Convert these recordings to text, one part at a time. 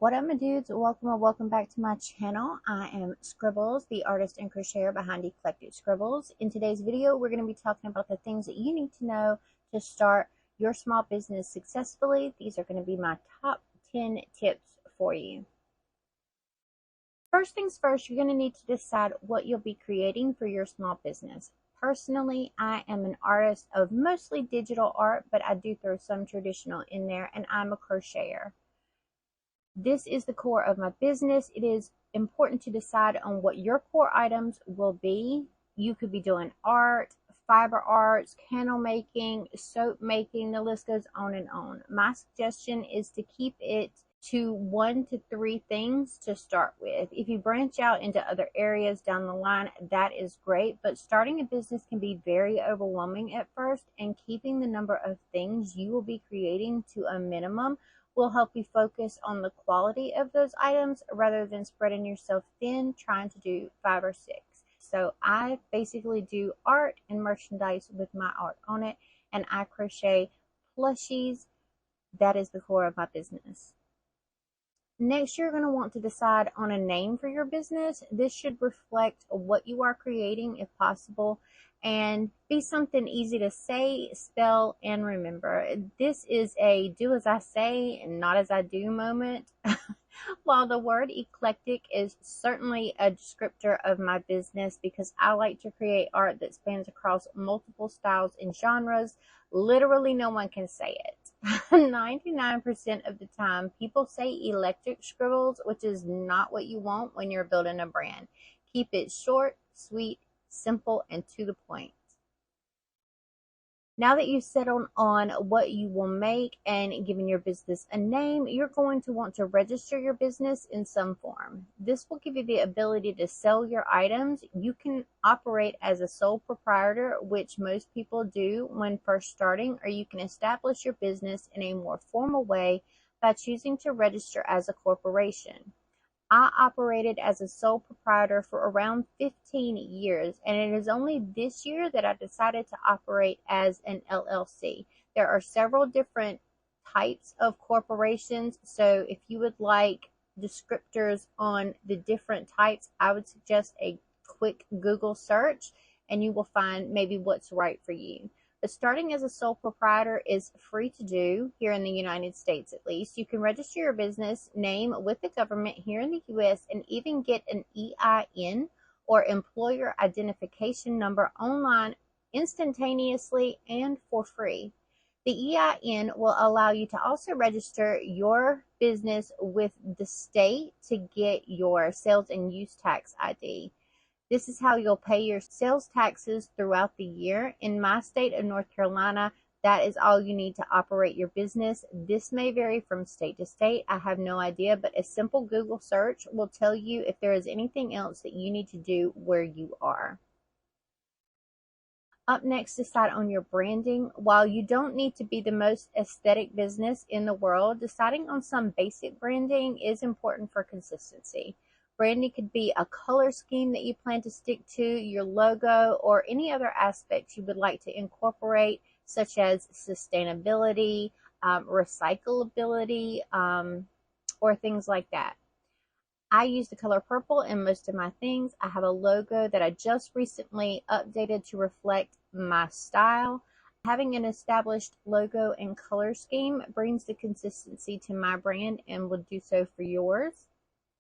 What up, my dudes? Welcome back to my channel. I am Scribbles, the artist and crocheter behind Eclectic Scribbles. In today's video, we're going to be talking about the things that you need to know to start your small business successfully. These are going to be my top 10 tips for you. First things first, you're going to need to decide what you'll be creating for your small business. Personally, I am an artist of mostly digital art, but I do throw some traditional in there, and I'm a crocheter. This is the core of my business. It is important to decide on what your core items will be. You could be doing art, fiber arts, candle making, soap making, the list goes on and on. My suggestion is to keep it to 1 to 3 things to start with. If you branch out into other areas down the line, that is great, but starting a business can be very overwhelming at first, and keeping the number of things you will be creating to a minimum will help you focus on the quality of those items rather than spreading yourself thin trying to do 5 or 6. So I basically do art and merchandise with my art on it, and I crochet plushies. That is the core of my business. Next, you're going to want to decide on a name for your business. This should reflect what you are creating if possible, and be something easy to say, spell, and remember. This is a do as I say and not as I do moment. While the word eclectic is certainly a descriptor of my business because I like to create art that spans across multiple styles and genres, literally no one can say it. 99% of the time, people say electric scribbles, which is not what you want when you're building a brand. Keep it short, sweet, simple, and to the point. Now that you've settled on what you will make and given your business a name, you're going to want to register your business in some form. This will give you the ability to sell your items. You can operate as a sole proprietor, which most people do when first starting, or you can establish your business in a more formal way by choosing to register as a corporation. I operated as a sole proprietor for around 15 years, and it is only this year that I decided to operate as an LLC. There are several different types of corporations, so if you would like descriptors on the different types, I would suggest a quick Google search and you will find maybe what's right for you. But starting as a sole proprietor is free to do here in the United States, at least. You can register your business name with the government here in the US and even get an EIN, or employer identification number, online instantaneously and for free. The EIN will allow you to also register your business with the state to get your sales and use tax ID. This is how you'll pay your sales taxes throughout the year. In my state of North Carolina, that is all you need to operate your business. This may vary from state to state. I have no idea, but a simple Google search will tell you if there is anything else that you need to do where you are. Up next, decide on your branding. While you don't need to be the most aesthetic business in the world, deciding on some basic branding is important for consistency. Branding could be a color scheme that you plan to stick to, your logo, or any other aspects you would like to incorporate, such as sustainability, recyclability, or things like that. I use the color purple in most of my things. I have a logo that I just recently updated to reflect my style. Having an established logo and color scheme brings the consistency to my brand and will do so for yours.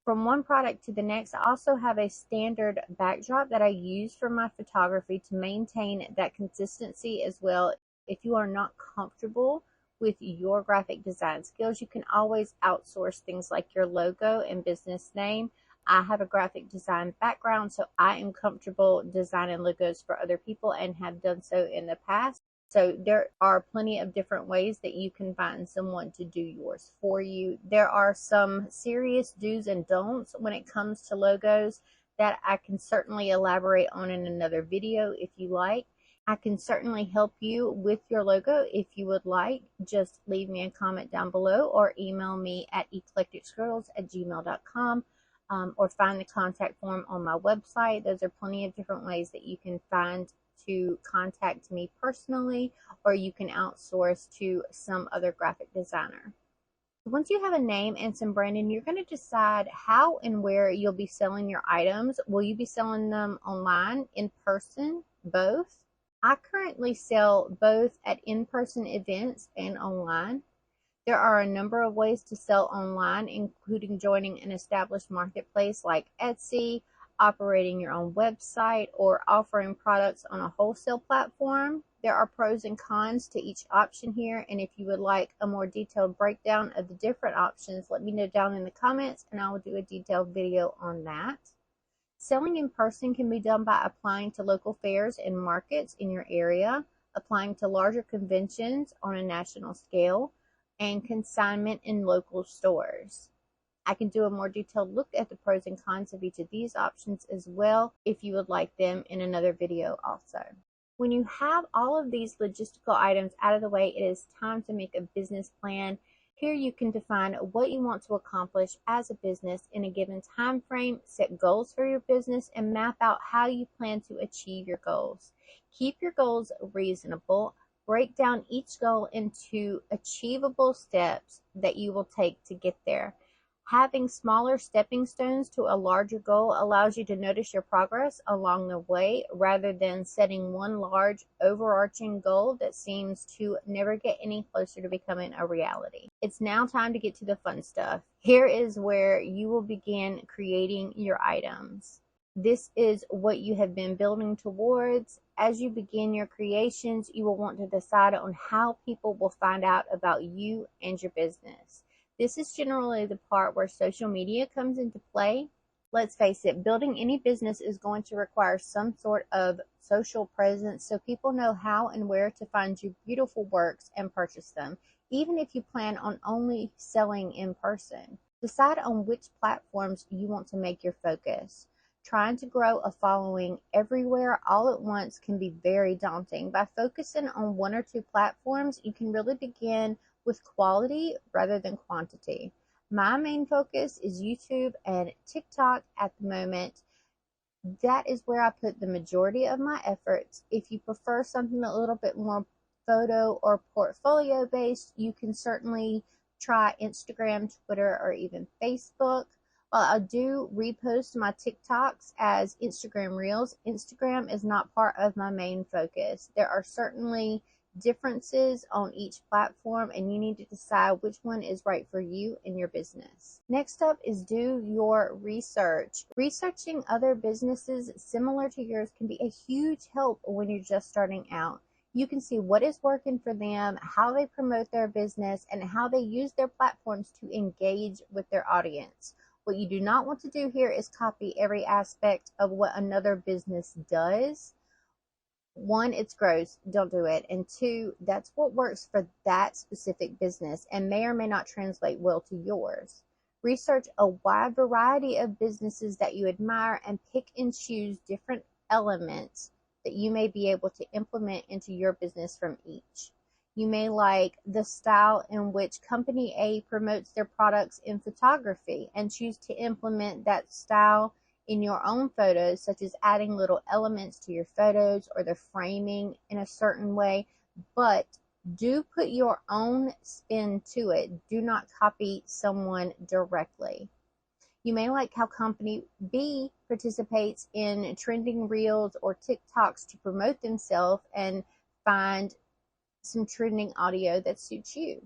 From one product to the next, I also have a standard backdrop that I use for my photography to maintain that consistency as well. If you are not comfortable with your graphic design skills, you can always outsource things like your logo and business name. I have a graphic design background, so I am comfortable designing logos for other people and have done so in the past. So there are plenty of different ways that you can find someone to do yours for you. There are some serious do's and don'ts when it comes to logos that I can certainly elaborate on in another video if you like. I can certainly help you with your logo if you would like. Just leave me a comment down below or email me at eclecticscribbles@gmail.com, or find the contact form on my website. Those are plenty of different ways that you can find to contact me personally, or you can outsource to some other graphic designer. Once you have a name and some branding, you're going to decide how and where you'll be selling your items. Will you be selling them online, in person, both? I currently sell both at in-person events and online. There are a number of ways to sell online, including joining an established marketplace like Etsy, operating your own website, or offering products on a wholesale platform. There are pros and cons to each option here, and if you would like a more detailed breakdown of the different options, let me know down in the comments and I will do a detailed video on that. Selling in person can be done by applying to local fairs and markets in your area, applying to larger conventions on a national scale, and consignment in local stores. I can do a more detailed look at the pros and cons of each of these options as well if you would like them in another video also. When you have all of these logistical items out of the way, it is time to make a business plan. Here you can define what you want to accomplish as a business in a given time frame, set goals for your business, and map out how you plan to achieve your goals. Keep your goals reasonable. Break down each goal into achievable steps that you will take to get there. Having smaller stepping stones to a larger goal allows you to notice your progress along the way rather than setting one large overarching goal that seems to never get any closer to becoming a reality. It's now time to get to the fun stuff. Here is where you will begin creating your items. This is what you have been building towards. As you begin your creations, you will want to decide on how people will find out about you and your business. This is generally the part where social media comes into play. Let's face it, building any business is going to require some sort of social presence so people know how and where to find your beautiful works and purchase them, even if you plan on only selling in person. Decide on which platforms you want to make your focus. Trying to grow a following everywhere all at once can be very daunting. By focusing on one or two platforms, you can really begin with quality rather than quantity. My main focus is YouTube and TikTok at the moment. That is where I put the majority of my efforts. If you prefer something a little bit more photo or portfolio based, you can certainly try Instagram, Twitter, or even Facebook. While I do repost my TikToks as Instagram Reels, Instagram is not part of my main focus. There are certainly differences on each platform and you need to decide which one is right for you and your business. Next up is do your research. Researching other businesses similar to yours can be a huge help when you're just starting out. You can see what is working for them, how they promote their business, and how they use their platforms to engage with their audience. What you do not want to do here is copy every aspect of what another business does. One, it's gross, don't do it. And two, that's what works for that specific business and may or may not translate well to yours. Research a wide variety of businesses that you admire and pick and choose different elements that you may be able to implement into your business from each. You may like the style in which Company A promotes their products in photography and choose to implement that style in your own photos, such as adding little elements to your photos or the framing in a certain way, but do put your own spin to it. Do not copy someone directly. You may like how Company B participates in trending reels or TikToks to promote themselves and find some trending audio that suits you.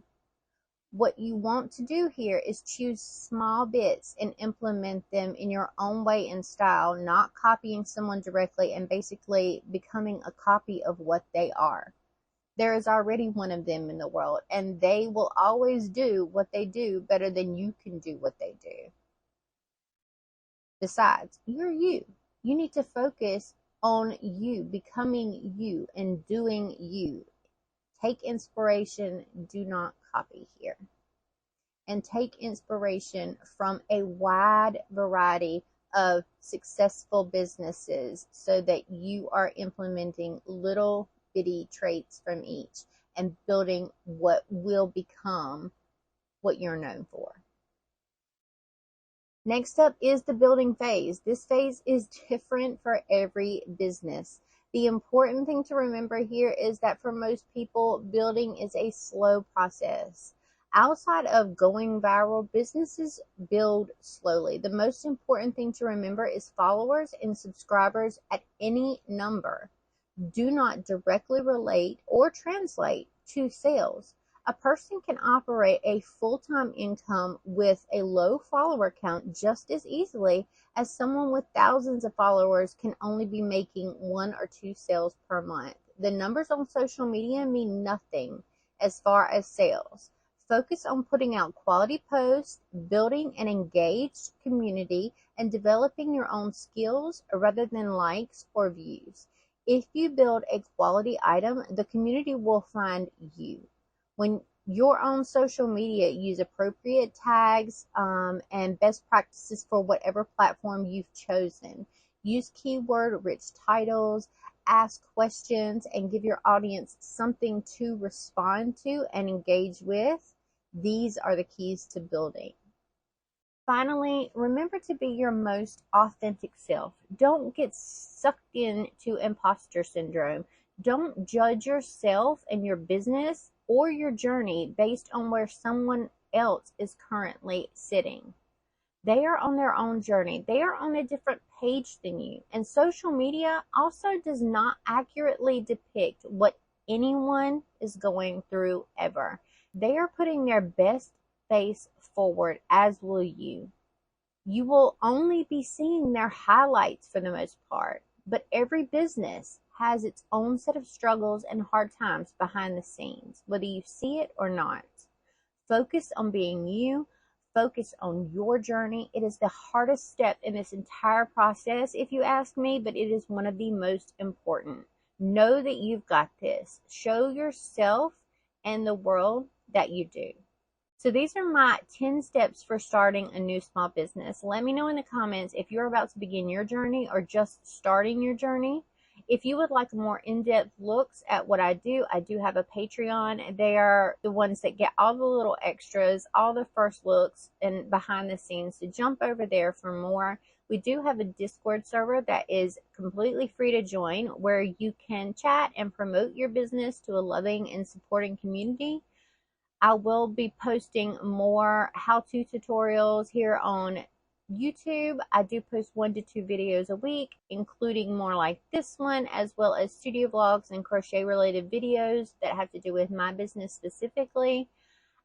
What you want to do here is choose small bits and implement them in your own way and style, not copying someone directly and basically becoming a copy of what they are. There is already one of them in the world, and they will always do what they do better than you can do what they do. Besides, you're you. You need to focus on you, becoming you, and doing you. Take inspiration, do not copy here. And take inspiration from a wide variety of successful businesses so that you are implementing little bitty traits from each and building what will become what you're known for. Next up is the building phase. This phase is different for every business. The important thing to remember here is that for most people, building is a slow process. Outside of going viral, businesses build slowly. The most important thing to remember is followers and subscribers at any number do not directly relate or translate to sales. A person can operate a full-time income with a low follower count just as easily as someone with thousands of followers can only be making 1 or 2 sales per month. The numbers on social media mean nothing as far as sales. Focus on putting out quality posts, building an engaged community, and developing your own skills rather than likes or views. If you build a quality item, the community will find you. When you're on social media, use appropriate tags and best practices for whatever platform you've chosen. Use keyword-rich titles, ask questions, and give your audience something to respond to and engage with. These are the keys to building. Finally, remember to be your most authentic self. Don't get sucked into imposter syndrome. Don't judge yourself and your business or your journey based on where someone else is currently sitting. They are on their own journey. They are on a different page than you. And social media also does not accurately depict what anyone is going through ever. They are putting their best face forward, as will you. You will only be seeing their highlights for the most part, but every business has its own set of struggles and hard times behind the scenes, whether you see it or not. Focus on being you. Focus on your journey. It is the hardest step in this entire process, if you ask me, but it is one of the most important. Know that you've got this. Show yourself and the world that you do. So these are my 10 steps for starting a new small business. Let me know in the comments if you're about to begin your journey or just starting your journey. If you would like more in-depth looks at what I do have a Patreon. They are the ones that get all the little extras, all the first looks and behind the scenes. So jump over there for more. We do have a Discord server that is completely free to join, where you can chat and promote your business to a loving and supporting community. I will be posting more how-to tutorials here on YouTube. I do post 1 to 2 videos a week, including more like this one, as well as studio vlogs and crochet related videos that have to do with my business specifically.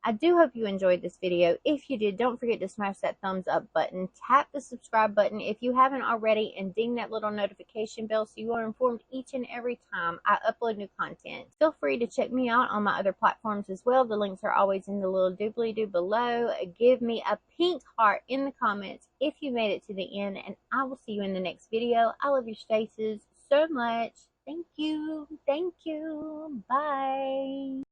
I do hope you enjoyed this video. If you did, don't forget to smash that thumbs up button. Tap the subscribe button if you haven't already, and ding that little notification bell so you are informed each and every time I upload new content. Feel free to check me out on my other platforms as well. The links are always in the little doobly-doo below. Give me a pink heart in the comments if you made it to the end, and I will see you in the next video. I love your faces so much. Thank you. Thank you. Bye.